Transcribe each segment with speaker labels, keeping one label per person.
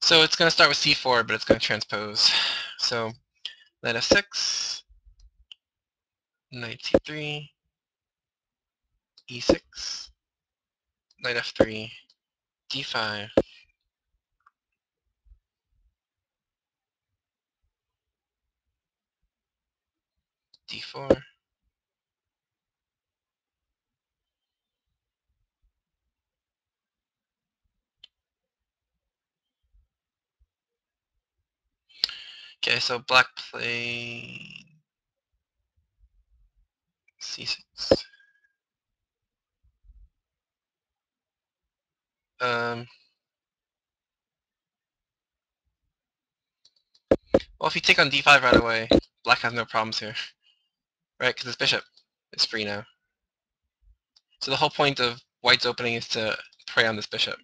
Speaker 1: So it's going to start with c4, but it's going to transpose. So knight f6, knight c3, e6, knight f3, d5, d4, okay, so black played c6. Well, if you take on d5 right away, black has no problems here, right? Because his bishop is free now. So the whole point of white's opening is to prey on this bishop.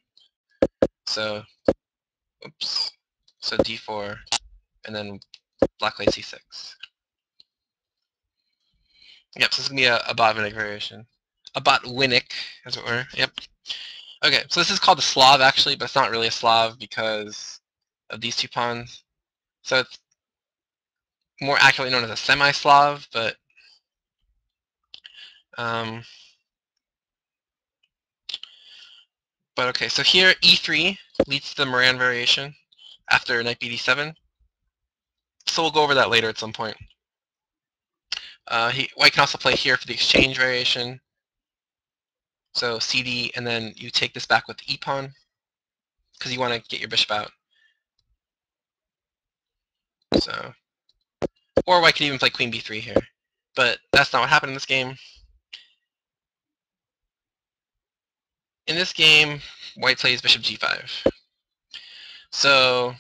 Speaker 1: So, oops. So d4, and then black plays c6. Yep, so this is going to be a Botvinnik variation. A Botvinnik, as it were. Yep. Okay, so this is called a Slav, actually, but it's not really a Slav because of these two pawns. So it's more accurately known as a semi-Slav, but okay, so here e3 leads to the Moran variation after knight bd7. So we'll go over that later at some point. White can also play here for the exchange variation. So cd, and then you take this back with the e-pawn, because you want to get your bishop out. So, or white could even play queen b3 here. But that's not what happened in this game. In this game, white plays bishop g5. So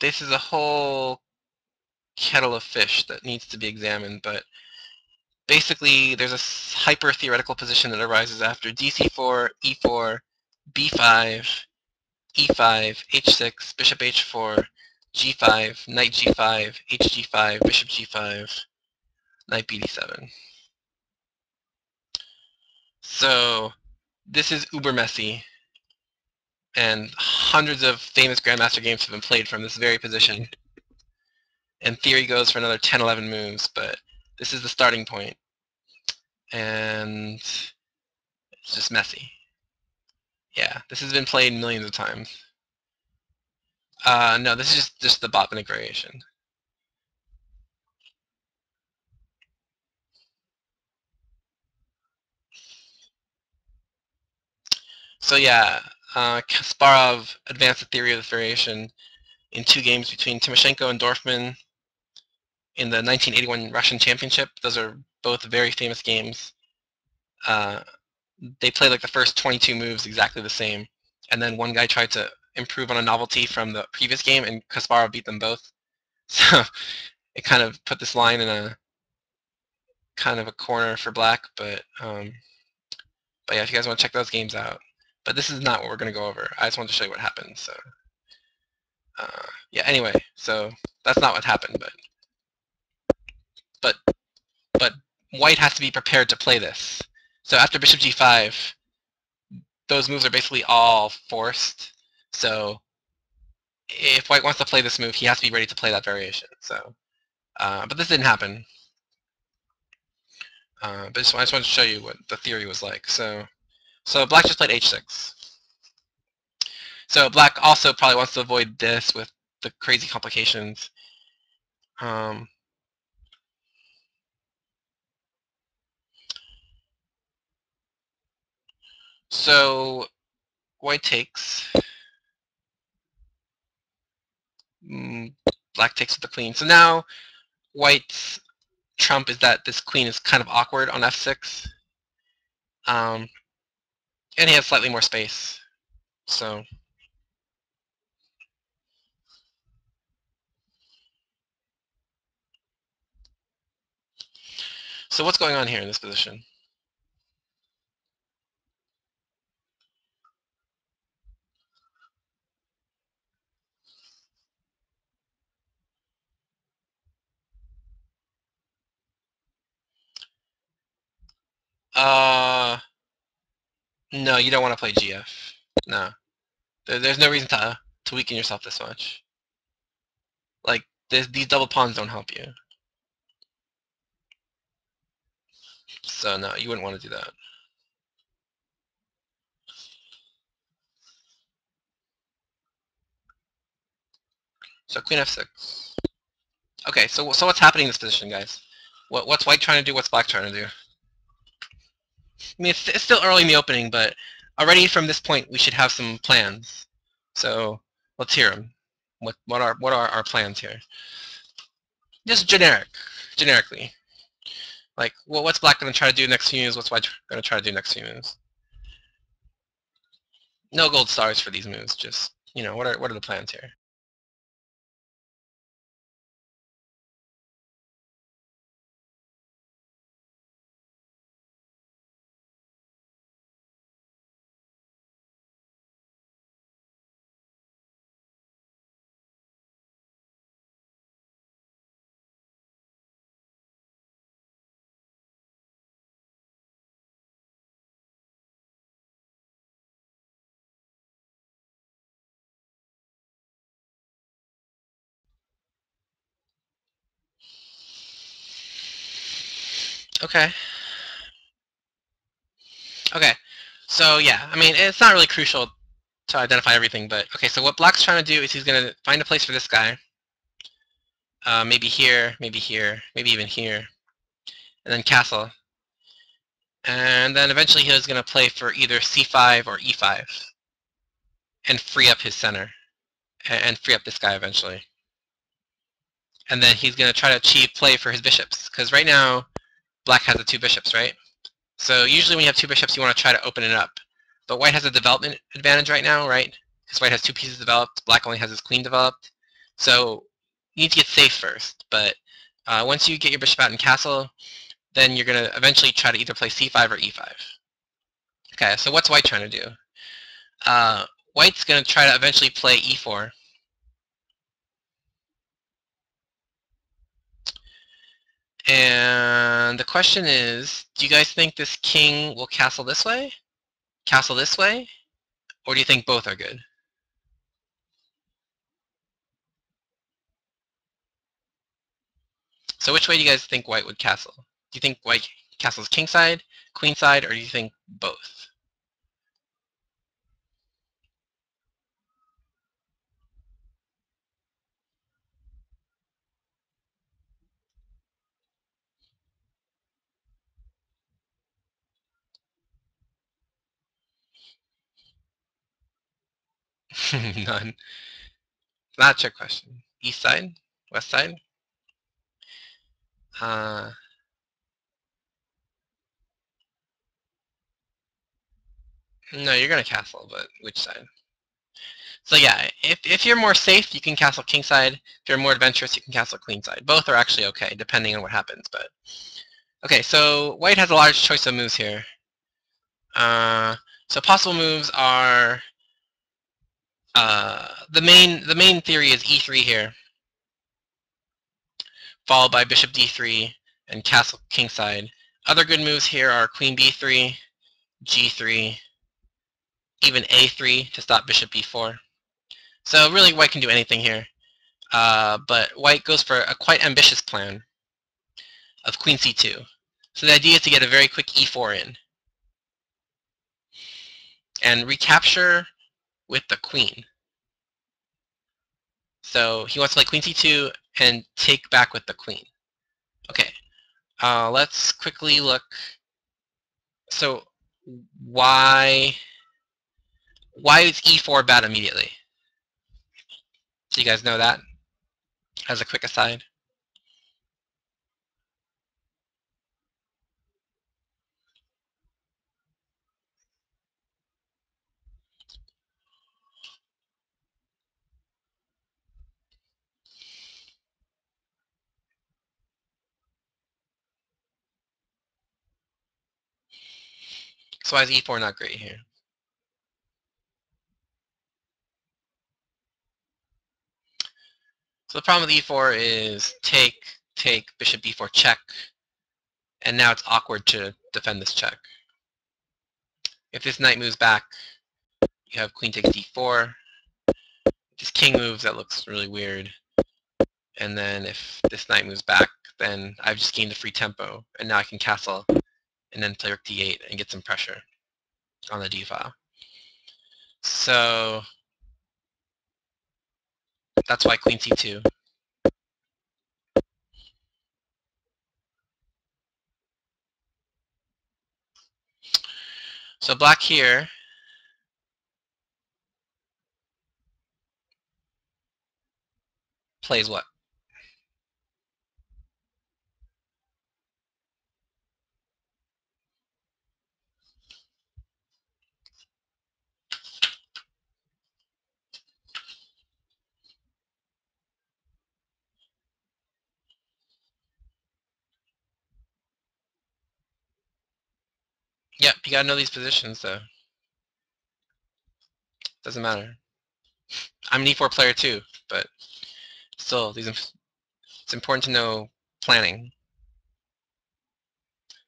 Speaker 1: this is a whole kettle of fish that needs to be examined, but basically there's a hyper-theoretical position that arises after dc4, e4, b5, e5, h6, bishop h4, g5, knight g5, hg5, bishop g5, knight bd7. So this is uber messy, and hundreds of famous Grandmaster games have been played from this very position. And theory goes for another 10, 11 moves, but this is the starting point. And it's just messy. Yeah, this has been played millions of times. No, this is just the Botvinnik variation. So yeah, Kasparov advanced the theory of this variation in 2 games between Timoshenko and Dorfman in the 1981 Russian Championship. Those are both very famous games. They played like the first 22 moves exactly the same, and then one guy tried to improve on a novelty from the previous game, and Kasparov beat them both. So it kind of put this line in a kind of a corner for black, but yeah, if you guys want to check those games out. But this is not what we're going to go over. I just wanted to show you what happened. So yeah, anyway, so that's not what happened, but white has to be prepared to play this. So after bishop g5, those moves are basically all forced. So if white wants to play this move, he has to be ready to play that variation. So, but this didn't happen. But I just wanted to show you what the theory was like. So black just played h6. So black also probably wants to avoid this with the crazy complications. So white takes. Black takes with the queen. So now white's trump is that this queen is kind of awkward on f6. And he has slightly more space. So what's going on here in this position? No, you don't want to play GF. No. There's no reason to weaken yourself this much. Like, these double pawns don't help you. So no, you wouldn't want to do that. So queen f6. Okay, so what's happening in this position, guys? What's white trying to do? What's black trying to do? I mean, it's still early in the opening, but already from this point we should have some plans. So let's hear them. What are our plans here? Just generically. Like, well, what's black going to try to do next few moves? What's white going to try to do next few moves? No gold stars for these moves. Just, you know, what are the plans here? Okay. Okay. So yeah, I mean, it's not really crucial to identify everything, but okay. So what black's trying to do is he's going to find a place for this guy. Maybe here, maybe here, maybe even here, and then castle. And then eventually he's going to play for either c5 or e5 and free up his center and free up this guy eventually. And then he's going to try to achieve play for his bishops, because right now black has the two bishops, right? So usually when you have two bishops, you want to try to open it up. But white has a development advantage right now, right? Because white has two pieces developed, black only has his queen developed. So you need to get safe first. But once you get your bishop out in castle, then you're going to eventually try to either play c5 or e5. Okay, so what's white trying to do? White's going to try to eventually play e4. And the question is, do you guys think this king will castle this way? Castle this way? Or do you think both are good? So which way do you guys think white would castle? Do you think white castles kingside, queenside, or do you think both? None. Not a trick question. East side? West side? Uh, no, you're going to castle, but which side? So yeah, if you're more safe, you can castle kingside. If you're more adventurous, you can castle queenside. Both are actually okay, depending on what happens. But okay, so white has a large choice of moves here. So possible moves are the main theory is e3 here, followed by bishop d3 and castle kingside. Other good moves here are queen b3, g3, even a3 to stop bishop b4. So really white can do anything here. But white goes for a quite ambitious plan of queen c2. So the idea is to get a very quick e4 in and recapture with the queen. So he wants to play queen c2 and take back with the queen. Okay, let's quickly look. So why is e4 bad immediately? Do you guys know that as a quick aside? So why is e4 not great here? So the problem with e4 is take, bishop b4 check, and now it's awkward to defend this check. If this knight moves back, you have queen takes d4. If this king moves, that looks really weird. And then if this knight moves back, then I've just gained a free tempo, and now I can castle and then play rook d8 and get some pressure on the d file. So that's why queen c2. So black here plays what? Yep, you gotta know these positions though. Doesn't matter. I'm an e4 player too, but still, it's important to know planning.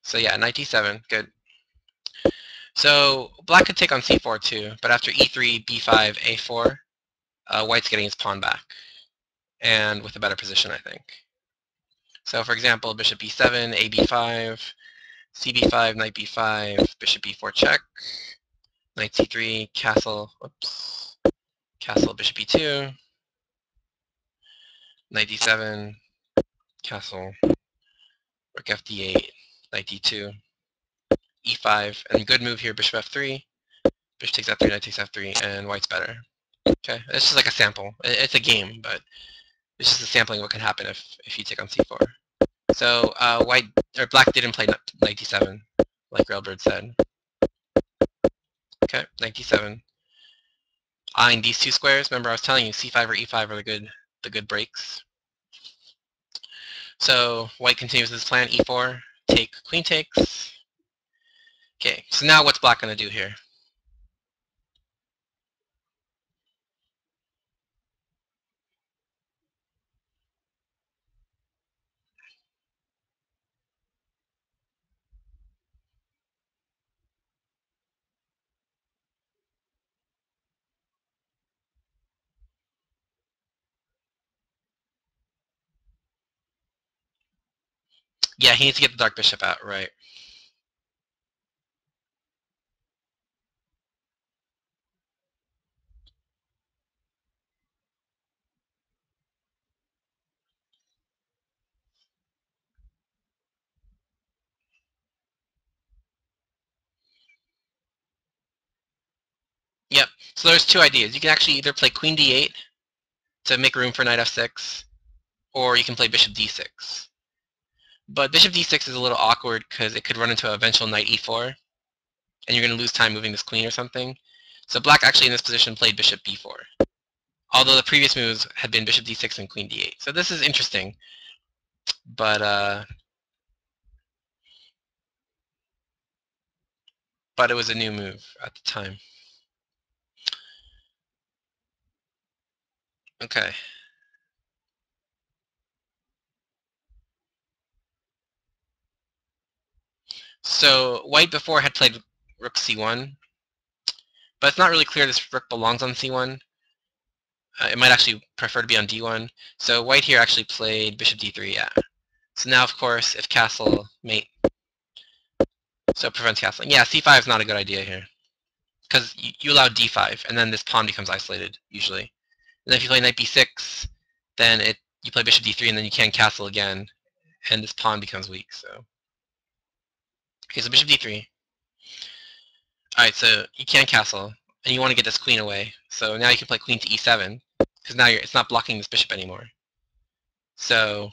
Speaker 1: So yeah, knight d7, good. So black could take on c4 too, but after e3, b5, a4, white's getting his pawn back, and with a better position, I think. So for example, bishop b7, a b5, cb5, knight b5, bishop b4 check, knight c3, castle, whoops, castle, bishop e2, knight d7, castle, rook fd8, knight d2, e5, and good move here, bishop f3, bishop takes f3, knight takes f3, and white's better. Okay, it's just like a sample. It's a game, but it's just a sampling of what can happen if you take on c4. So black didn't play knight d7, like Railbird said. Okay, knight d7. Eyeing these two squares. Remember, I was telling you c5 or e5 are the good breaks. So white continues his plan. e4, take, queen takes. Okay, so now what's black going to do here? Yeah, he needs to get the dark bishop out, right? Yep. So there's two ideas. You can actually either play queen d8 to make room for knight f6, or you can play bishop d6. But bishop d6 is a little awkward because it could run into an eventual knight e4, and you're going to lose time moving this queen or something. So black actually in this position played bishop b4, although the previous moves had been bishop d6 and queen d8. So this is interesting, but it was a new move at the time. Okay. So white before had played rook c1, but it's not really clear this rook belongs on c1. It might actually prefer to be on d1. So white here actually played bishop d3, yeah. So now, of course, if castle, mate, so it prevents castling. Yeah, c5 is not a good idea here, because you allow d5, and then this pawn becomes isolated, usually. And then if you play knight b6, then you play bishop d3, and then you can't castle again, and this pawn becomes weak, so. Okay, so bishop d3. Alright, so you can't castle, and you want to get this queen away. So now you can play queen to e7, because now it's not blocking this bishop anymore. So,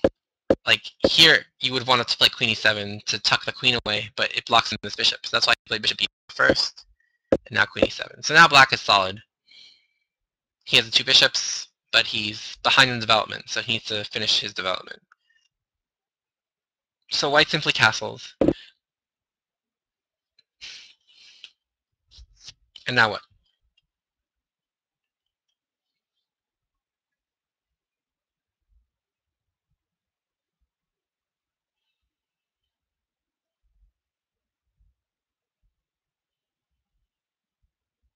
Speaker 1: like, here, you would want to play queen e7 to tuck the queen away, but it blocks this bishop. So that's why I played bishop e first, and now queen e7. So now black is solid. He has the two bishops, but he's behind in development, so he needs to finish his development. So white simply castles. And now what?